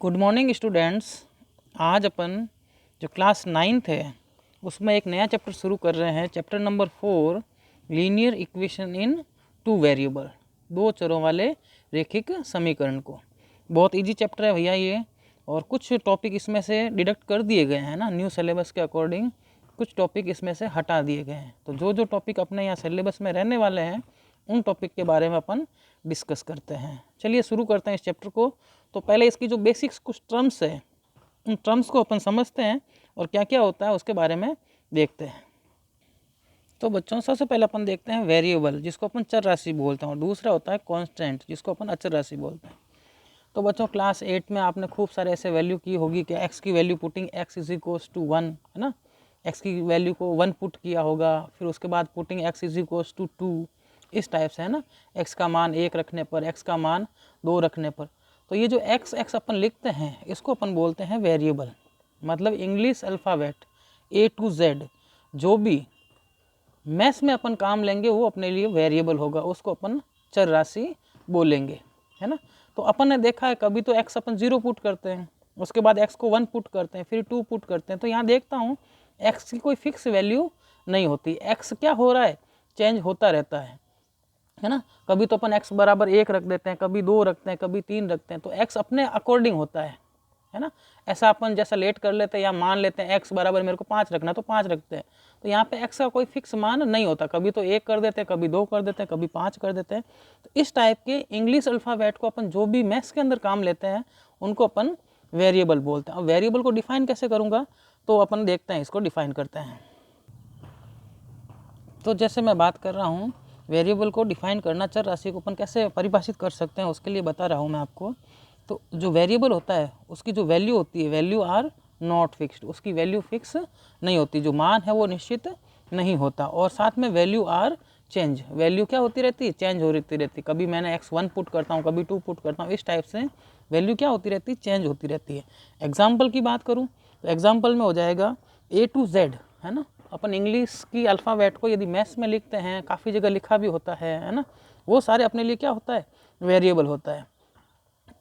Good morning students. आज अपन जो class 9th है उसमें एक नया चैप्टर शुरू कर रहे हैं। Chapter number 4 linear equation in 2 variable, 2 चरों वाले रेखिक समीकरण को। बहुत इजी चैप्टर है भैया ये, और कुछ टॉपिक इसमें से डिडक्ट कर दिए गए हैं ना, न्यू सिलेबस के अकॉर्डिंग कुछ टॉपिक इसमें से हटा दिए गए हैं। तो जो जो टॉपिक अपने यहाँ सिलेबस में रहने वाले हैं उन टॉपिक के बारे में अपन डिस्कस करते हैं। चलिए शुरू करते हैं इस चैप्टर को। तो पहले इसकी जो बेसिक्स कुछ टर्म्स है उन टर्म्स को अपन समझते हैं और क्या क्या होता है उसके बारे में देखते हैं। तो बच्चों सबसे पहले अपन देखते हैं वेरिएबल, जिसको अपन चर राशि बोलते हैं, और दूसरा होता है कांस्टेंट, जिसको अपन अचर राशि बोलते हैं। तो बच्चों क्लास 8 में आपने खूब सारे ऐसे वैल्यू की होगी कि एक्स की value putting x is equals to 1, है ना। एक्स की वैल्यू को 1 पुट किया होगा, फिर उसके बाद putting x is equals to 2, इस टाइप से, है ना। एक्स का मान 1 रखने पर, एक्स का मान 2 रखने पर। तो ये जो एक्स एक्स अपन लिखते हैं इसको अपन बोलते हैं वेरिएबल। मतलब English alphabet A to Z जो भी मैथ्स में अपन काम लेंगे वो अपने लिए वेरिएबल होगा, उसको अपन चर राशि बोलेंगे, है ना। तो अपन ने देखा है कभी तो एक्स अपन 0 पुट करते हैं, उसके बाद एक्स को 1 पुट करते हैं, फिर 2 पुट करते हैं। तो यहाँ देखता हूँ एक्स की कोई फिक्स वैल्यू नहीं होती। एक्स क्या हो रहा है, चेंज होता रहता है ना। कभी तो अपन x बराबर 1 रख देते हैं, कभी 2 रखते हैं, कभी 3 रखते हैं। तो x अपने अकॉर्डिंग होता है ना। ऐसा अपन जैसा लेट कर लेते हैं या मान लेते हैं x बराबर मेरे को 5 रखना है तो 5 रखते हैं। तो यहाँ पे x का कोई फिक्स मान नहीं होता, कभी तो 1 कर देते हैं, कभी 2 कर देते हैं, कभी 5 कर देते हैं। तो इस टाइप के इंग्लिश अल्फ़ाबेट को अपन जो भी मैथ्स के अंदर काम लेते हैं उनको अपन वेरिएबल बोलते हैं। अब वेरिएबल को डिफाइन कैसे करूँगा तो अपन देखते हैं, इसको डिफाइन करते हैं। तो जैसे मैं बात कर रहा हूँ वेरिएबल को डिफाइन करना, चर राशि को अपन कैसे परिभाषित कर सकते हैं उसके लिए बता रहा हूँ मैं आपको। तो जो वेरिएबल होता है उसकी जो वैल्यू होती है, वैल्यू आर नॉट फिक्स्ड, उसकी वैल्यू फिक्स नहीं होती, जो मान है वो निश्चित नहीं होता। और साथ में वैल्यू आर चेंज, वैल्यू क्या होती रहती है, चेंज होती रहती है। कभी मैंने x1 पुट करता हूँ, कभी 2 पुट करता हूँ, इस टाइप से वैल्यू क्या होती रहती है, चेंज होती रहती है। एग्जाम्पल की बात करूँ तो एग्जाम्पल में हो जाएगा A to Z, है ना। अपन इंग्लिश की अल्फ़ाबेट को यदि मैथ्स में लिखते हैं, काफ़ी जगह लिखा भी होता है ना, वो सारे अपने लिए क्या होता है, वेरिएबल होता है।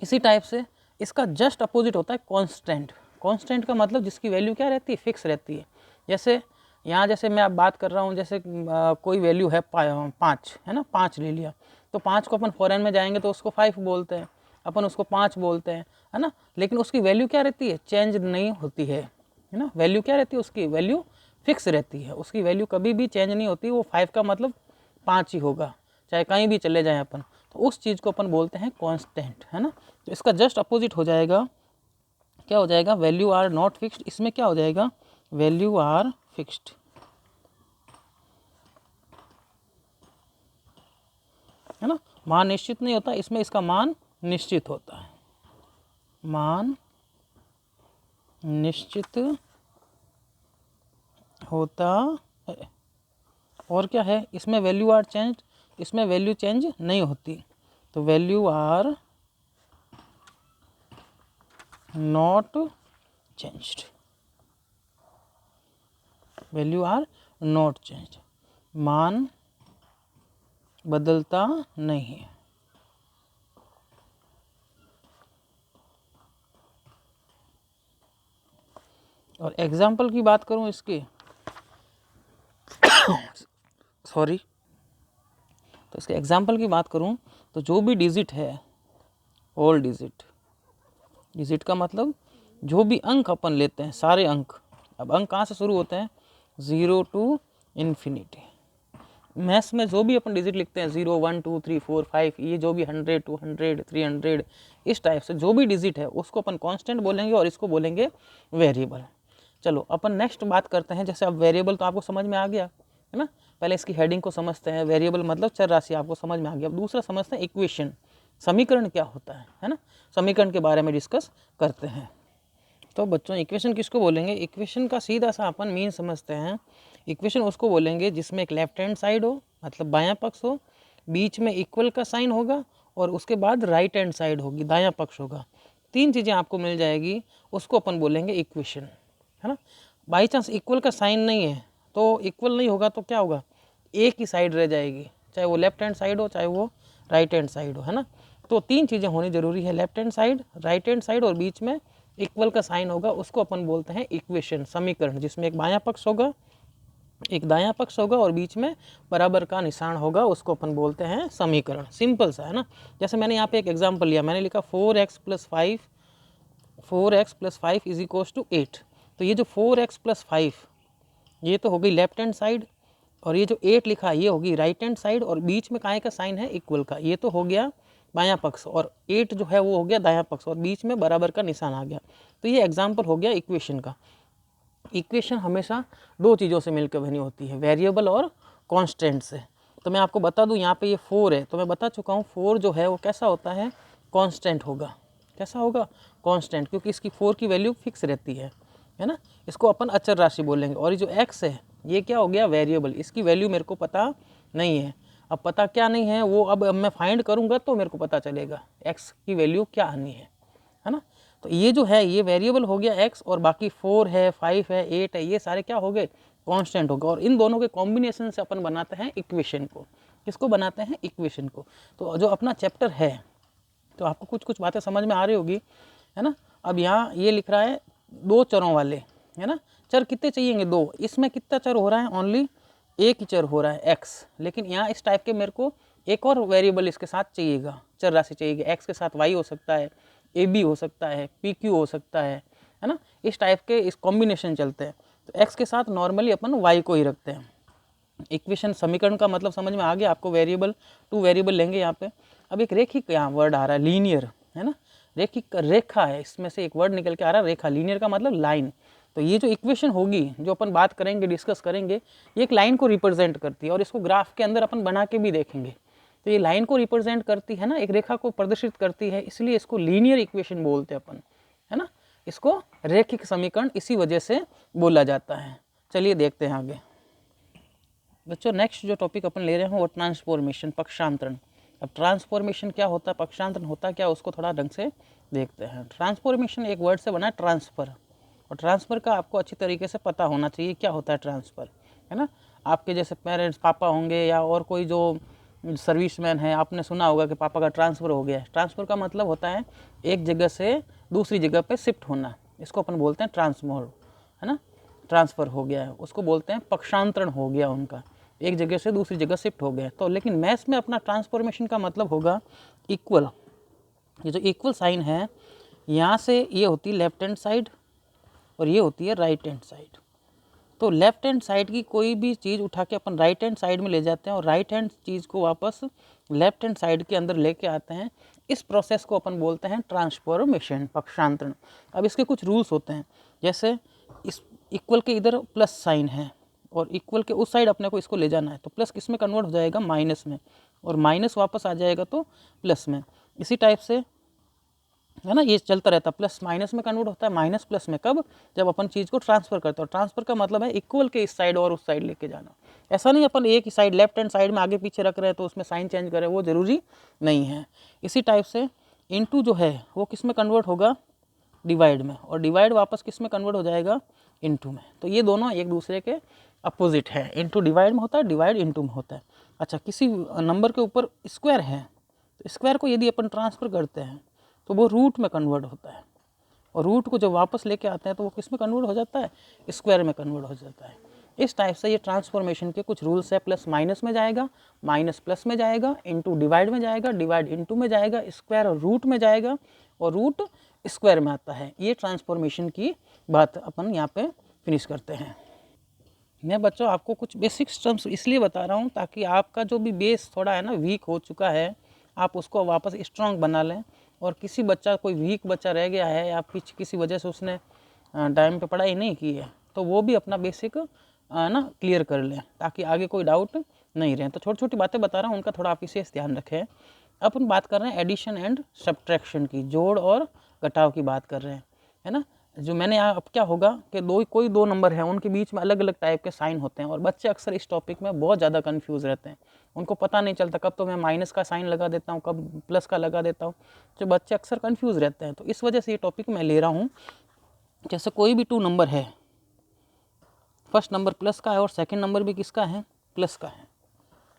इसी टाइप से इसका जस्ट अपोजिट होता है कांस्टेंट। कांस्टेंट का मतलब जिसकी वैल्यू क्या रहती है, फिक्स रहती है। जैसे यहाँ जैसे मैं अब बात कर रहा हूँ, जैसे कोई वैल्यू है 5, है ना, 5 ले लिया। तो 5 को अपन फॉरेन में जाएंगे तो उसको 5 बोलते हैं, अपन उसको 5 बोलते हैं, है ना। लेकिन उसकी वैल्यू क्या रहती है, चेंज नहीं होती है ना। वैल्यू क्या रहती है, उसकी वैल्यू फिक्स रहती है, उसकी वैल्यू कभी भी चेंज नहीं होती। वो 5 का मतलब 5 ही होगा, चाहे कहीं भी चले जाएं अपन। तो उस चीज़ को अपन बोलते हैं कांस्टेंट, है ना। तो इसका जस्ट अपोजिट हो जाएगा, क्या हो जाएगा, वैल्यू आर नॉट फिक्स्ड। इसमें क्या हो जाएगा, वैल्यू आर फिक्स्ड, है ना। मान निश्चित नहीं होता, इसमें इसका मान निश्चित होता है, मान निश्चित होता है। और क्या है, इसमें वैल्यू आर चेंज, इसमें वैल्यू चेंज नहीं होती। तो value are not changed, value are not changed, मान बदलता नहीं है। और एग्जाम्पल की बात करूं इसकी सॉरी, तो इसके एग्जाम्पल की बात करूं तो जो भी डिजिट है, होल डिजिट, डिजिट का मतलब जो भी अंक अपन लेते हैं, सारे अंक। अब अंक कहाँ से शुरू होते हैं, 0 to इन्फिनिटी। मैथ्स में जो भी अपन डिजिट लिखते हैं 0 1 2 3 4 5, ये जो भी 100 200 300 इस टाइप से जो भी डिजिट है उसको अपन कांस्टेंट बोलेंगे और इसको बोलेंगे वेरिएबल। चलो अपन नेक्स्ट बात करते हैं। जैसे अब वेरिएबल तो आपको समझ में आ गया, है ना। पहले इसकी हेडिंग को समझते हैं, वेरिएबल मतलब चर राशि, आपको समझ में आ गया। अब दूसरा समझते हैं इक्वेशन, समीकरण क्या होता है ना। समीकरण के बारे में डिस्कस करते हैं। तो बच्चों इक्वेशन किसको बोलेंगे, इक्वेशन का सीधा सा अपन मीन समझते हैं। इक्वेशन उसको बोलेंगे जिसमें एक लेफ्ट हैंड साइड हो, मतलब बायां पक्ष हो, बीच में इक्वल का साइन होगा, और उसके बाद राइट हैंड साइड होगी, दायां पक्ष होगा। 3 चीज़ें आपको मिल जाएगी, उसको अपन बोलेंगे इक्वेशन, है ना। बाई चांस इक्वल का साइन नहीं है तो इक्वल नहीं होगा तो क्या होगा, एक ही साइड रह जाएगी, चाहे वो लेफ्ट हैंड साइड हो चाहे वो राइट हैंड साइड हो, है ना। तो 3 चीज़ें होनी जरूरी है, left hand side, right hand side और बीच में इक्वल का साइन होगा, उसको अपन बोलते हैं इक्वेशन, समीकरण, जिसमें एक बायां पक्ष होगा, एक दायां पक्ष होगा और बीच में बराबर का निशान होगा, उसको अपन बोलते हैं समीकरण। सिंपल सा है ना। जैसे मैंने यहाँ पे एक एग्जांपल लिया, मैंने लिखा 4x + 5 इज इक्वल्स टू 8। तो ये जो 4x + 5 ये तो हो गई लेफ्ट हैंड साइड, और ये जो 8 लिखा है ये होगी राइट हैंड साइड, और बीच में काय का साइन है इक्वल का, ये तो हो गया बायां पक्ष, और 8 जो है वो हो गया दायां पक्ष, और बीच में बराबर का निशान आ गया। तो ये एग्जाम्पल हो गया इक्वेशन का। इक्वेशन हमेशा 2 चीज़ों से मिलकर बनी होती है, वेरिएबल और कांस्टेंट से। तो मैं आपको बता दूं, यहाँ पे ये 4 है, तो मैं बता चुका हूँ 4 जो है वो कैसा होता है, कांस्टेंट होगा। कैसा होगा, कांस्टेंट, क्योंकि इसकी 4 की वैल्यू फिक्स रहती है ना। इसको अपन अचर राशि बोलेंगे। और ये जो x है ये क्या हो गया, वेरिएबल, इसकी वैल्यू मेरे को पता नहीं है। अब पता क्या नहीं है वो अब मैं फाइंड करूँगा तो मेरे को पता चलेगा x की वैल्यू क्या आनी है ना। तो ये जो है ये वेरिएबल हो गया x, और बाकी 4 है, 5 है, 8 है, ये सारे क्या हो गए, कांस्टेंट हो गए। और इन दोनों के कॉम्बिनेशन से अपन बनाते हैं इक्वेशन को। किसको बनाते हैं, इक्वेशन को। तो जो अपना चैप्टर है, तो आपको कुछ कुछ बातें समझ में आ रही होगी, है ना। अब यहाँ ये लिख रहा है 2 चरों वाले, है ना। चर कितने चाहिएंगे, 2। इसमें कितना चर हो रहा है, ओनली एक ही चर हो रहा है x। लेकिन यहाँ इस टाइप के मेरे को एक और वेरिएबल इसके साथ चाहिएगा, चर राशि चाहिएगी। x के साथ y हो सकता है, ab हो सकता है, pq हो सकता है ना। इस टाइप के इस कॉम्बिनेशन चलते हैं। तो x के साथ नॉर्मली अपन y को ही रखते हैं। इक्वेशन, समीकरण का मतलब समझ में आ गया आपको। वेरिएबल, 2 वेरिएबल लेंगे यहाँ पे। अब एक रेखिक यहाँ वर्ड आ रहा है, लीनियर, है ना। रेखिक रेखा है, इसमें से एक वर्ड निकल के आ रहा है रेखा। लीनियर का मतलब लाइन। तो ये जो इक्वेशन होगी जो अपन बात करेंगे, डिस्कस करेंगे, ये एक लाइन को रिप्रेजेंट करती है, और इसको ग्राफ के अंदर अपन बना के भी देखेंगे। तो ये लाइन को रिप्रेजेंट करती है ना, एक रेखा को प्रदर्शित करती है, इसलिए इसको लीनियर इक्वेशन बोलते हैं अपन, है ना। इसको रेखिक समीकरण इसी वजह से बोला जाता है। चलिए देखते हैं आगे बच्चों। नेक्स्ट जो टॉपिक अपन ले रहे हैं वो ट्रांसफॉर्मेशन, पक्षांतरण। अब ट्रांसफॉर्मेशन क्या होता है, पक्षांतरण होता क्या, उसको थोड़ा ढंग से देखते हैं। ट्रांसफॉर्मेशन एक वर्ड से बना है ट्रांसफ़र, और ट्रांसफ़र का आपको अच्छी तरीके से पता होना चाहिए क्या होता है ट्रांसफ़र, है ना। आपके जैसे पेरेंट्स, पापा होंगे या और कोई जो सर्विसमैन है, आपने सुना होगा कि पापा का ट्रांसफ़र हो गया है। ट्रांसफ़र का मतलब होता है एक जगह से दूसरी जगह पे शिफ्ट होना, इसको अपन बोलते हैं ट्रांसफर, है ना। ट्रांसफ़र हो गया है उसको बोलते हैं पक्षांतरण हो गया उनका, एक जगह से दूसरी जगह शिफ्ट हो गया। तो लेकिन मैथ्स में अपना ट्रांसफॉर्मेशन का मतलब होगा इक्वल। ये जो इक्वल साइन है, यहाँ से ये होती है लेफ्ट हैंड साइड और ये होती है राइट हैंड साइड। तो लेफ्ट हैंड साइड की कोई भी चीज़ उठा के अपन राइट हैंड साइड में ले जाते हैं, और राइट हैंड चीज़ को वापस लेफ्ट हैंड साइड के अंदर लेके आते हैं। इस प्रोसेस को अपन बोलते हैं ट्रांसफॉर्मेशन, पक्षांतरण। अब इसके कुछ रूल्स होते हैं, जैसे इस इक्वल के इधर प्लस साइन है और इक्वल के उस साइड अपने को इसको ले जाना है, तो प्लस किस में कन्वर्ट हो जाएगा, माइनस में, और माइनस वापस आ जाएगा तो प्लस में। इसी टाइप से, है ना, ये चलता रहता, प्लस माइनस में कन्वर्ट होता है, माइनस प्लस में, कब, जब अपन चीज़ को ट्रांसफ़र करते हैं। ट्रांसफ़र का मतलब है इक्वल के इस साइड और उस साइड लेके जाना। ऐसा नहीं अपन एक ही साइड लेफ्ट हैंड साइड में आगे पीछे रख रहे हैं तो उसमें साइन चेंज करें, वो ज़रूरी नहीं है। इसी टाइप से इनटू जो है वो किस में कन्वर्ट होगा, डिवाइड में, और डिवाइड वापस किस में कन्वर्ट हो जाएगा, इनटू में। तो ये दोनों एक दूसरे के अपोजिट है। इनटू डिवाइड में होता है, डिवाइड इनटू में होता है। अच्छा, किसी नंबर के ऊपर स्क्वायर है, तो स्क्वायर को यदि अपन ट्रांसफ़र करते हैं तो वो रूट में कन्वर्ट होता है, और रूट को जब वापस लेके आते हैं तो वो किस में कन्वर्ट हो जाता है, स्क्वायर में कन्वर्ट हो जाता है। इस टाइप से ये ट्रांसफॉर्मेशन के कुछ रूल्स है। प्लस माइनस में जाएगा, माइनस प्लस में जाएगा, इनटू डिवाइड में जाएगा, डिवाइड इनटू में जाएगा, स्क्वायर और रूट में जाएगा, और रूट स्क्वायर में आता है। ये ट्रांसफॉर्मेशन की बात अपन यहाँ पे फिनिश करते हैं। मैं बच्चों आपको कुछ बेसिक टर्म्स इसलिए बता रहा हूँ ताकि आपका जो भी बेस थोड़ा है ना वीक हो चुका है, आप उसको वापस स्ट्रॉन्ग बना लें। और किसी बच्चा, कोई वीक बच्चा रह गया है या किसी वजह से उसने टाइम पे पढ़ाई नहीं की है, तो वो भी अपना बेसिक ना क्लियर कर लें ताकि आगे कोई डाउट नहीं रहे। तो छोटी छोटी बातें बता रहा हूँ, उनका थोड़ा आप विशेष ध्यान रखें। अपन बात कर रहे हैं एडिशन एंड सब्ट्रैक्शन की, जोड़ और घटाव की बात कर रहे हैं, है ना। जो मैंने यहाँ, अब क्या होगा कि कोई दो नंबर है, उनके बीच में अलग अलग टाइप के साइन होते हैं, और बच्चे अक्सर इस टॉपिक में बहुत ज़्यादा कंफ्यूज रहते हैं। उनको पता नहीं चलता कब तो मैं माइनस का साइन लगा देता हूँ, कब प्लस का लगा देता हूँ। जो बच्चे अक्सर कंफ्यूज रहते हैं, तो इस वजह से ये टॉपिक मैं ले रहा हूँ। जैसे कोई भी 2 नंबर है, फर्स्ट नंबर प्लस का है और सेकेंड नंबर भी किसका है, प्लस का है,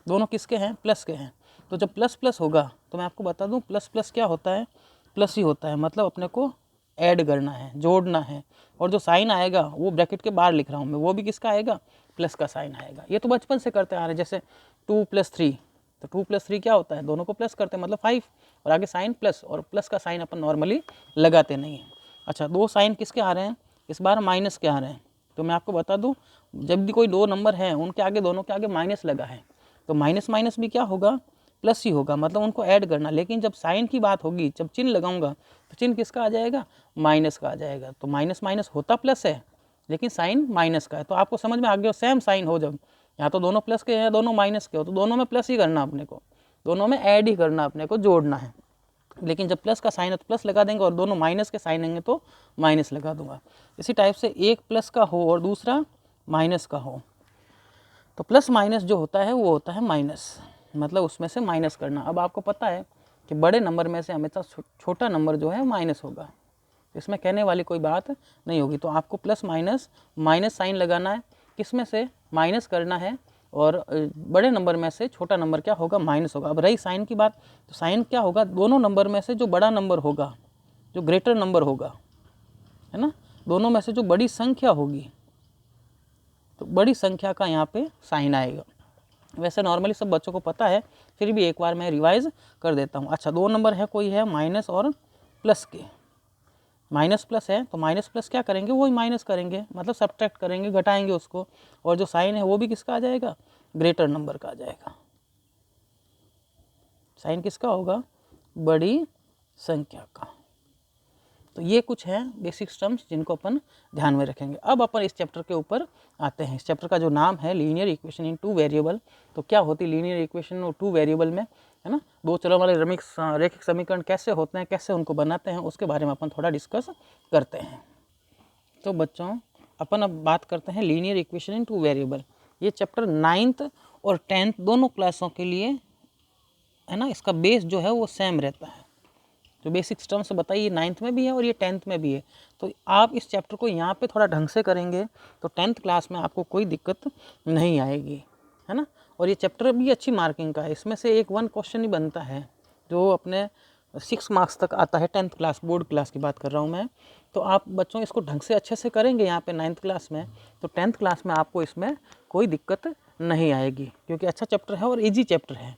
दोनों किसके हैं, प्लस के हैं। तो जब प्लस प्लस होगा तो मैं आपको बता दूं प्लस प्लस क्या होता है, प्लस ही होता है, मतलब अपने को ऐड करना है, जोड़ना है। और जो साइन आएगा वो ब्रैकेट के बाहर लिख रहा हूँ मैं, वो भी किसका आएगा, प्लस का साइन आएगा। ये तो बचपन से करते आ रहे हैं, जैसे 2 + 3, तो 2 + 3 क्या होता है, दोनों को प्लस करते हैं मतलब 5, और आगे साइन प्लस, और प्लस का साइन अपन नॉर्मली लगाते नहीं हैं। अच्छा, 2 साइन किसके आ रहे हैं, इस बार माइनस के आ रहे हैं। तो मैं आपको बता दूं जब भी कोई 2 नंबर हैं उनके आगे, दोनों के आगे माइनस लगा है, तो माइनस माइनस भी क्या होगा, प्लस ही होगा, मतलब उनको ऐड करना। लेकिन जब साइन की बात होगी, जब चिन्ह लगाऊंगा तो चिन्ह किसका आ जाएगा, माइनस का आ जाएगा। तो माइनस माइनस होता प्लस है लेकिन साइन माइनस का है। तो आपको समझ में आ गया, सेम साइन हो, जब यहाँ तो दोनों प्लस के हैं दोनों माइनस के हो, तो दोनों में प्लस ही करना अपने को, दोनों में ऐड ही करना अपने को, जोड़ना है। लेकिन जब प्लस का साइन है तो प्लस लगा देंगे, और दोनों माइनस के साइन होंगे तो माइनस लगा दूंगा। इसी टाइप से एक प्लस का हो और दूसरा माइनस का हो, तो प्लस माइनस जो होता है वो होता है माइनस, मतलब उसमें से माइनस करना। अब आपको पता है कि बड़े नंबर में से हमेशा छोटा नंबर जो है माइनस होगा, इसमें कहने वाली कोई बात नहीं होगी। तो आपको प्लस माइनस माइनस साइन लगाना है, किस में से माइनस करना है, और बड़े नंबर में से छोटा नंबर क्या होगा, माइनस होगा। अब रही साइन की बात, तो साइन क्या होगा, दोनों नंबर में से जो बड़ा नंबर होगा, जो ग्रेटर नंबर होगा, है ना, दोनों में से जो बड़ी संख्या होगी, तो बड़ी संख्या का यहाँ पे साइन आएगा। वैसे नॉर्मली सब बच्चों को पता है, फिर भी एक बार मैं रिवाइज कर देता हूँ। अच्छा, 2 नंबर है, कोई है माइनस और प्लस के, माइनस प्लस है तो माइनस प्लस क्या करेंगे, वही माइनस करेंगे, मतलब सब्ट्रैक्ट करेंगे, घटाएंगे उसको, और जो साइन है वो भी किसका आ जाएगा, ग्रेटर नंबर का आ जाएगा। साइन किसका होगा, बड़ी संख्या का। तो ये कुछ है बेसिक टर्म्स जिनको अपन ध्यान में रखेंगे। अब अपन इस चैप्टर के ऊपर आते हैं। इस चैप्टर का जो नाम है लीनियर इक्वेशन इन 2 वेरिएबल। तो क्या होती है लीनियर इक्वेशन और 2 वेरिएबल में, है ना, 2 चरों वाले रैखिक समीकरण कैसे होते हैं, कैसे उनको बनाते हैं, उसके बारे में अपन थोड़ा डिस्कस करते हैं। तो बच्चों अपन अब बात करते हैं लीनियर इक्वेशन इन 2 वेरिएबल। ये चैप्टर 9th और 10th दोनों क्लासों के लिए, है ना, इसका बेस जो है वो सेम रहता है। जो बेसिक टर्म्स बताइए 9th में भी है और ये 10th में भी है। तो आप इस चैप्टर को यहाँ पे थोड़ा ढंग से करेंगे तो 10th क्लास में आपको कोई दिक्कत नहीं आएगी, है ना। और ये चैप्टर भी अच्छी मार्किंग का है, इसमें से एक 1 क्वेश्चन ही बनता है जो अपने 6 मार्क्स तक आता है। 10th क्लास बोर्ड क्लास की बात कर रहा हूँ मैं। तो आप बच्चों इसको ढंग से अच्छे से करेंगे यहाँ पे 9th क्लास में, तो 10th क्लास में आपको इसमें कोई दिक्कत नहीं आएगी, क्योंकि अच्छा चैप्टर है और ईजी चैप्टर है।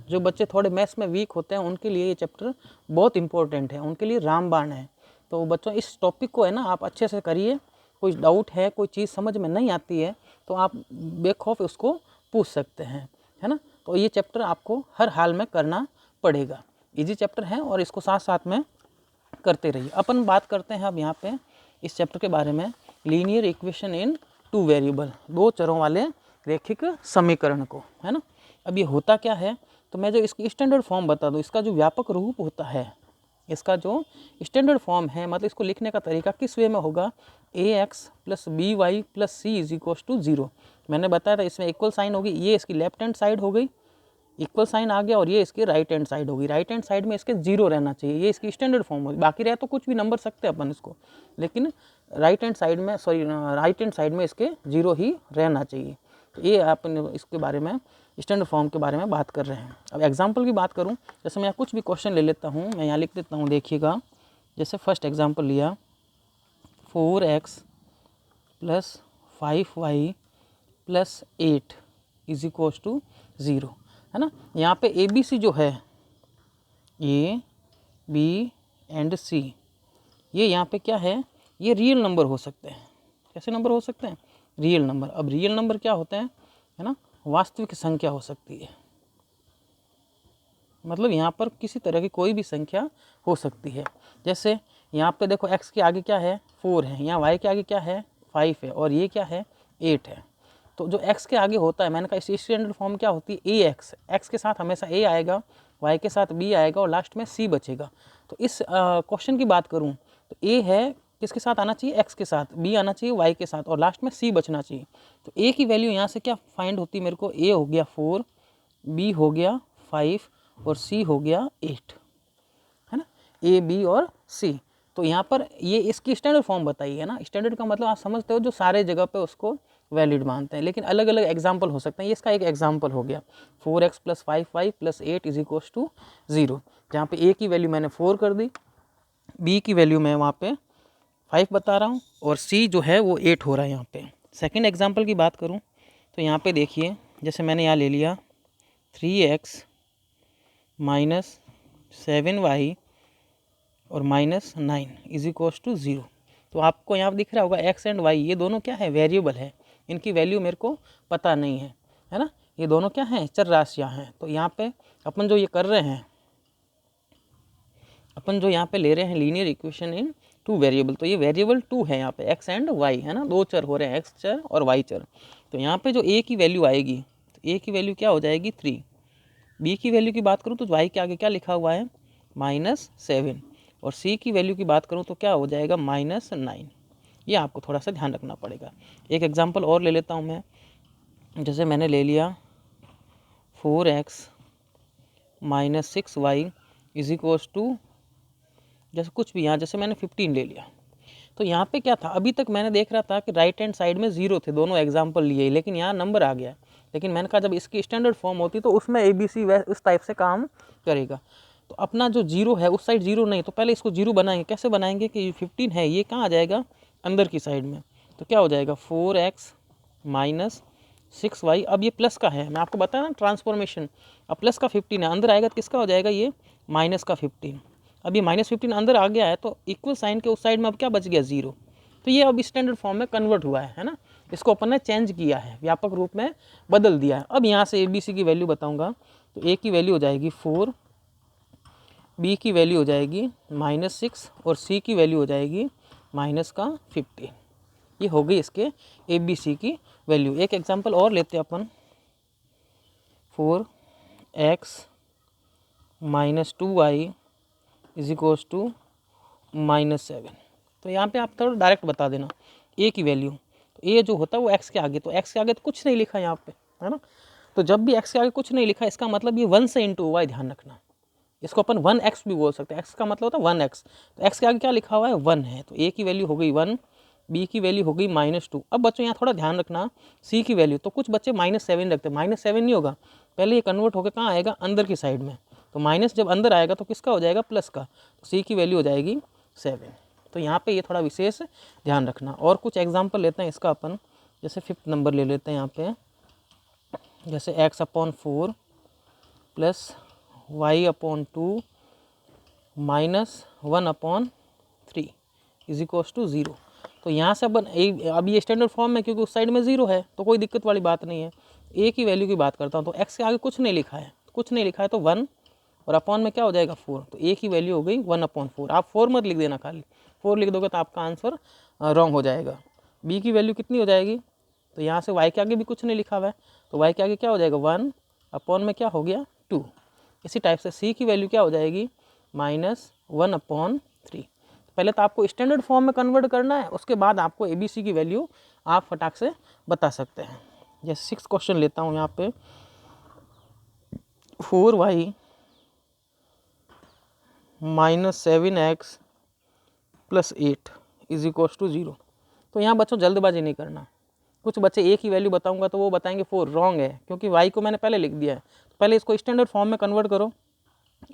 जो बच्चे थोड़े मैथ्स में वीक होते हैं उनके लिए ये चैप्टर बहुत इंपॉर्टेंट है, उनके लिए रामबाण है। तो बच्चों इस टॉपिक को, है ना, आप अच्छे से करिए। कोई डाउट है, कोई चीज़ समझ में नहीं आती है तो आप बेखौफ उसको पूछ सकते हैं, है ना। तो ये चैप्टर आपको हर हाल में करना पड़ेगा। इजी चैप्टर है और इसको साथ साथ में करते रहिए। अपन बात करते हैं अब यहाँ पे इस चैप्टर के बारे में, लीनियर इक्वेशन इन 2 वेरिएबल, 2 चरों वाले रैखिक समीकरण को, है ना। अब ये होता क्या है, तो मैं जो इसकी स्टैंडर्ड फॉर्म बता दूं, इसका जो व्यापक रूप होता है, इसका जो स्टैंडर्ड फॉर्म है, मतलब इसको लिखने का तरीका किस वे में होगा, ax + by + c = 0। मैंने बताया था इसमें इक्वल साइन होगी, ये इसकी लेफ्ट हैंड साइड हो गई, इक्वल साइन आ गया, और ये इसकी राइट हैंड साइड होगी। राइट हैंड साइड में इसके 0 रहना चाहिए, ये इसकी स्टैंडर्ड फॉर्म होगी। बाकी रहे तो कुछ भी नंबर सकते हैं अपन इसको, लेकिन राइट हैंड साइड में इसके 0 ही रहना चाहिए। तो ये अपन इसके बारे में, स्टैंडर्ड फॉर्म के बारे में बात कर रहे हैं। अब एग्जाम्पल की बात करूँ, जैसे मैं कुछ भी क्वेश्चन ले लेता हूँ, मैं यहाँ लिख देता हूँ, देखिएगा। जैसे फर्स्ट एग्जाम्पल लिया, 4x + 5y + 8 = 0, है ना। यहाँ पे ABC जो है, A, B एंड C, ये यहाँ पे क्या है, ये रियल नंबर हो सकते हैं। कैसे नंबर हो सकते हैं, रियल नंबर। अब रियल नंबर क्या होते हैं, है ना, वास्तविक संख्या हो सकती है, मतलब यहाँ पर किसी तरह की कोई भी संख्या हो सकती है। जैसे यहाँ पे देखो x के आगे क्या है, 4 है, यहाँ y के आगे क्या है, 5 है, और ये क्या है, 8 है। तो जो x के आगे होता है, मैंने कहा इस स्टैंडर्ड फॉर्म क्या होती है, ax, x के साथ हमेशा a आएगा, y के साथ b आएगा, और लास्ट में c बचेगा। तो इस क्वेश्चन की बात करूँ तो a है, किसके साथ आना चाहिए, x के साथ, b आना चाहिए y के साथ, और लास्ट में c बचना चाहिए। तो a की वैल्यू यहाँ से क्या फाइंड होती है मेरे को, a हो गया 4, b हो गया 5, और c हो गया 8, है ना, a b और c। तो यहाँ पर ये इसकी स्टैंडर्ड फॉर्म बताई है ना। स्टैंडर्ड का मतलब आप समझते हो, जो सारे जगह पे उसको वैलिड मानते हैं, लेकिन अलग अलग एग्जाम्पल हो सकते हैं। ये इसका एक एग्जाम्पल हो गया 4x + 5y + 8 = 0, जहाँ पे a की वैल्यू मैंने 4 कर दी, b की वैल्यू मैं वहाँ पे 5 बता रहा हूँ और c जो है वो 8 हो रहा है यहाँ पे। सेकंड एग्जाम्पल की बात करूँ तो यहाँ पे देखिए, जैसे मैंने यहाँ ले लिया 3x - 7y और -9 = 0। तो आपको यहाँ दिख रहा होगा x एंड y ये दोनों क्या है, वेरिएबल है, इनकी वैल्यू मेरे को पता नहीं है ना, ये दोनों क्या हैं, चर राशियाँ हैं। तो यहाँ पे अपन जो ये कर रहे हैं, अपन जो यहाँ पे ले रहे हैं लीनियर इक्वेशन इन 2 वेरिएबल, तो ये वेरिएबल 2 है यहाँ पे, x एंड y है ना, 2 चर हो रहे हैं, x चर और y चर। तो यहाँ पे जो a की वैल्यू आएगी, तो a की वैल्यू क्या हो जाएगी 3, b की वैल्यू की बात करूँ तो y के आगे क्या लिखा हुआ है -7, और c की वैल्यू की बात करूँ तो क्या हो जाएगा -9। ये आपको थोड़ा सा ध्यान रखना पड़ेगा। एक एग्जांपल और ले लेता हूँ मैं, जैसे मैंने ले लिया 4x - 6y = जैसे कुछ भी, यहाँ जैसे मैंने 15 ले लिया। तो यहाँ पे क्या था, अभी तक मैंने देख रहा था कि राइट हैंड साइड में 0 थे, दोनों एग्जाम्पल लिए, लेकिन यहाँ नंबर आ गया। लेकिन मैंने कहा जब इसकी स्टैंडर्ड फॉर्म होती तो उसमें ABC उस टाइप से काम करेगा। तो अपना जो 0 है उस साइड 0 नहीं, तो पहले इसको 0 बनाएंगे। कैसे बनाएंगे कि 15 है, ये कहाँ आ जाएगा, अंदर की साइड में। तो क्या हो जाएगा 4x - 6y, अब ये प्लस का है, मैं आपको बताया ना ट्रांसफॉर्मेशन। अब प्लस का 15 है, अंदर आएगा तो किसका हो जाएगा, ये माइनस का 15। अब ये -15 अंदर आ गया है, तो इक्वल साइन के उस साइड में अब क्या बच गया 0। तो ये अब स्टैंडर्ड फॉर्म में कन्वर्ट हुआ है ना, इसको अपन ने चेंज किया है, व्यापक रूप में बदल दिया है। अब यहाँ से ABC की वैल्यू बताऊँगा, तो A की वैल्यू हो जाएगी 4, B की वैल्यू हो जाएगी -6 और C की वैल्यू हो जाएगी -15। ये हो गई इसके ABC की वैल्यू। एक एग्जांपल और लेते हैं अपन, 4x - 2y = -7। तो यहाँ पे आप थोड़ा डायरेक्ट बता देना a की वैल्यू, तो a जो होता है वो x के आगे, तो x के आगे तो कुछ नहीं लिखा यहाँ पे, है ना। तो जब भी x के आगे कुछ नहीं लिखा, इसका मतलब ये 1 से इंटू हुआ है, ध्यान रखना। इसको अपन 1x भी बोल सकते हैं, x का मतलब होता है 1x। तो x के आगे क्या लिखा हुआ है, 1 है, तो a की वैल्यू हो गई 1, b की वैल्यू हो गई -2। अब बच्चों यहाँ थोड़ा ध्यान रखना, c की वैल्यू, तो कुछ बच्चे -7 रखते हैं, -7 नहीं होगा, पहले ये कन्वर्ट होकर कहाँ आएगा, अंदर की साइड में। तो माइनस जब अंदर आएगा तो किसका हो जाएगा, प्लस का, तो c की वैल्यू हो जाएगी 7। तो यहाँ पे ये थोड़ा विशेष ध्यान रखना। और कुछ एग्जांपल लेते हैं इसका अपन, जैसे 5th नंबर ले लेते हैं यहाँ पे, जैसे x/4 + y/2 - 1/3 = 0। तो यहाँ से अपन अब ये स्टैंडर्ड फॉर्म में, क्योंकि उस साइड में 0 है तो कोई दिक्कत वाली बात नहीं है। a की वैल्यू की बात करता हूँ, तो x के आगे कुछ नहीं लिखा है, तो 1 और अपॉन में क्या हो जाएगा 4, तो a की वैल्यू हो गई 1/4। आप 4 मत लिख देना, खाली 4 लिख दोगे तो आपका आंसर रॉन्ग हो जाएगा। b की वैल्यू कितनी हो जाएगी, तो यहाँ से y के आगे भी कुछ नहीं लिखा हुआ है, तो y के आगे क्या हो जाएगा 1 अपॉन में क्या हो गया 2। इसी टाइप से c की वैल्यू क्या हो जाएगी -1/3। पहले तो आपको स्टैंडर्ड फॉर्म में कन्वर्ट करना है, उसके बाद आपको ABC की वैल्यू आप फटाक से बता सकते हैं। जैसे 6th क्वेश्चन लेता हूँ यहाँ पे, 4y - 7x + 8 = 0। तो यहाँ बच्चों जल्दबाजी नहीं करना। कुछ बच्चे a की वैल्यू बताऊंगा तो वो बताएंगे 4, रॉन्ग है, क्योंकि y को मैंने पहले लिख दिया है। तो पहले इसको स्टैंडर्ड फॉर्म में कन्वर्ट करो।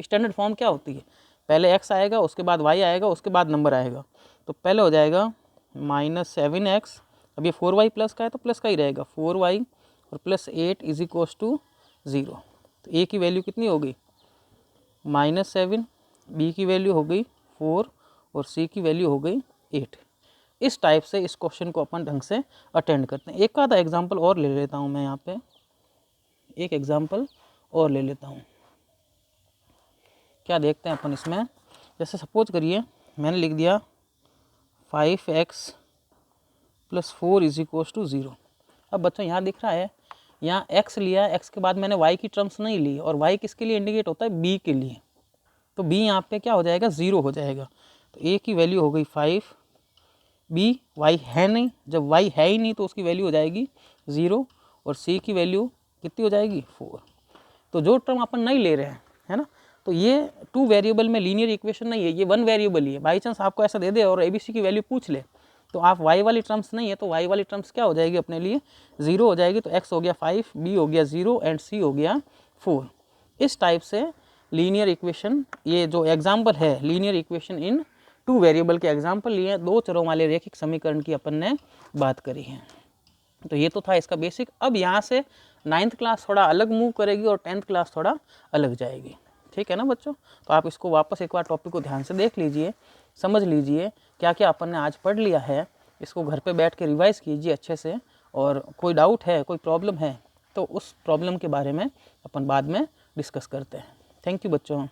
स्टैंडर्ड फॉर्म क्या होती है, पहले x आएगा, उसके बाद y आएगा, उसके बाद नंबर आएगा। तो पहले हो जाएगा -7x, अब ये 4y प्लस का है तो प्लस का ही रहेगा, 4y और +8 = 0। तो a की वैल्यू कितनी हो गई -7, b की वैल्यू हो गई 4 और c की वैल्यू हो गई 8। इस टाइप से इस क्वेश्चन को अपन ढंग से अटेंड करते हैं। एक आधा एग्जाम्पल और ले लेता हूँ मैं यहाँ पे, एक एग्जाम्पल और ले लेता हूँ। क्या देखते हैं अपन इसमें, जैसे सपोज करिए मैंने लिख दिया 5x + 4 = 0। अब बच्चों यहाँ दिख रहा है, यहाँ x लिया, x के बाद मैंने y की टर्म्स नहीं ली, और y किसके लिए इंडिकेट होता है, b के लिए। तो b यहाँ पे क्या हो जाएगा 0 हो जाएगा। तो a की वैल्यू हो गई 5, b y है नहीं, जब y है ही नहीं तो उसकी वैल्यू हो जाएगी 0, और c की वैल्यू कितनी हो जाएगी 4। तो जो टर्म अपन नहीं ले रहे हैं, है ना, तो ये 2 वेरिएबल में लीनियर इक्वेशन नहीं है, ये 1 वेरिएबल ही है। बाई चांस आपको ऐसा दे दे और ABC की वैल्यू पूछ ले तो आप y वाली टर्म्स नहीं है तो y वाली टर्म्स क्या हो जाएगी अपने लिए 0 हो जाएगी। तो x हो गया 5, b हो गया 0 एंड c हो गया 4। इस टाइप से लीनियर इक्वेशन, ये जो एग्जाम्पल है लीनियर इक्वेशन इन 2 वेरिएबल के एग्जाम्पल लिए, 2 चरों वाले रैखिक समीकरण की अपन ने बात करी है। तो ये तो था इसका बेसिक। अब यहाँ से 9th क्लास थोड़ा अलग मूव करेगी और 10th क्लास थोड़ा अलग जाएगी, ठीक है ना बच्चों। तो आप इसको वापस एक बार टॉपिक को ध्यान से देख लीजिए, समझ लीजिए क्या क्या अपन ने आज पढ़ लिया है, इसको घर पे बैठ के रिवाइज़ कीजिए अच्छे से। और कोई डाउट है, कोई प्रॉब्लम है तो उस प्रॉब्लम के बारे में अपन बाद में डिस्कस करते हैं। थैंक यू बच्चों।